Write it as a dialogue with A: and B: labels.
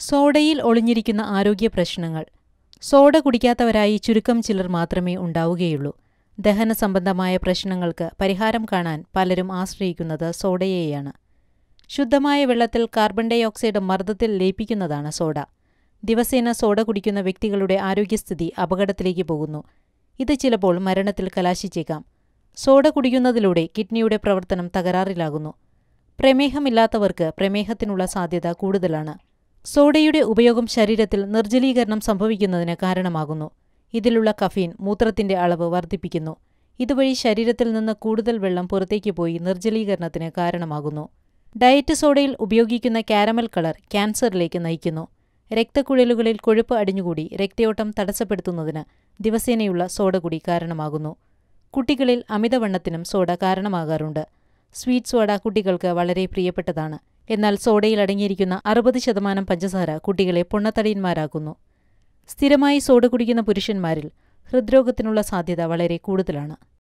A: സോഡയിൽ ഒളിഞ്ഞിരിക്കുന്ന ആരോഗ്യ പ്രശ്നങ്ങൾ. സോഡ കുടിക്കാത്തവരായി ചുരുക്കം ചിലർ മാത്രമേ ഉണ്ടാവുകയുള്ളൂ. ദഹന സംബന്ധമായ പ്രശ്നങ്ങൾക്ക് പരിഹാരം കാണാൻ പലരും ആശ്രയിക്കുന്നത് സോഡയെയാണ്. ശുദ്ധമായ വെള്ളത്തിൽ കാർബൺ ഡൈ ഓക്സൈഡ് മർദ്ദത്തിൽ ലയിപ്പിക്കുന്നതാണ് സോഡ. ദിവസേന സോഡ കുടിക്കുന്ന വ്യക്തികളുടെ ആരോഗ്യസ്ഥിതി അപകടത്തിലേക്ക് പോകുന്നു. ഇത് ചിലപ്പോൾ മരണത്തിൽ കലാശിച്ചേക്കാം. സോഡ കുടിക്കുന്നതിലൂടെ കിഡ്നിയുടെ പ്രവർത്തനം തകരാറിലാകുന്നു. പ്രമേഹമില്ലാത്തവർക്ക് പ്രമേഹത്തിനുള്ള സാധ്യത കൂടുതലാണ്. സോഡയുടെ ഉപയോഗം ശരീരത്തിൽ നിർജ്ജലീകരണം സംഭവിക്കുന്നതിന് കാരണമാകുന്നു. ഇതിലുള്ള കഫീൻ മൂത്രത്തിന്റെ അളവ് വർദ്ധിപ്പിക്കുന്നു. ഇതുവഴി ശരീരത്തിൽ നിന്ന് കൂടുതൽ വെള്ളം പുറത്തേക്ക് പോയി നിർജ്ജലീകരണത്തിന് കാരണമാകുന്നു. ഡയറ്റ് സോഡയിൽ ഉപയോഗിക്കുന്ന കാരമൽ കളർ ക്യാൻസറിലേക്ക് നയിക്കുന്നു. രക്തക്കുഴലുകളിൽ കൊഴുപ്പ് അടിഞ്ഞുകൂടി രക്തയോട്ടം തടസ്സപ്പെടുത്തുന്നതിന് ദിവസേനയുള്ള സോഡ കുടി കാരണമാകുന്നു. കുട്ടികളിൽ അമിതവണ്ണത്തിനും സോഡ കാരണമാകാറുണ്ട്. സ്വീറ്റ് സോഡ കുട്ടികൾക്ക് വളരെ പ്രിയപ്പെട്ടതാണ്. എന്നാൽ സോഡയിൽ അടങ്ങിയിരിക്കുന്ന 60% പഞ്ചസാര കുട്ടികളെ പൊണ്ണത്തടിയന്മാരാക്കുന്നു. സ്ഥിരമായി സോഡ കുടിക്കുന്ന പുരുഷന്മാരിൽ ഹൃദ്രോഗത്തിനുള്ള സാധ്യത വളരെ കൂടുതലാണ്.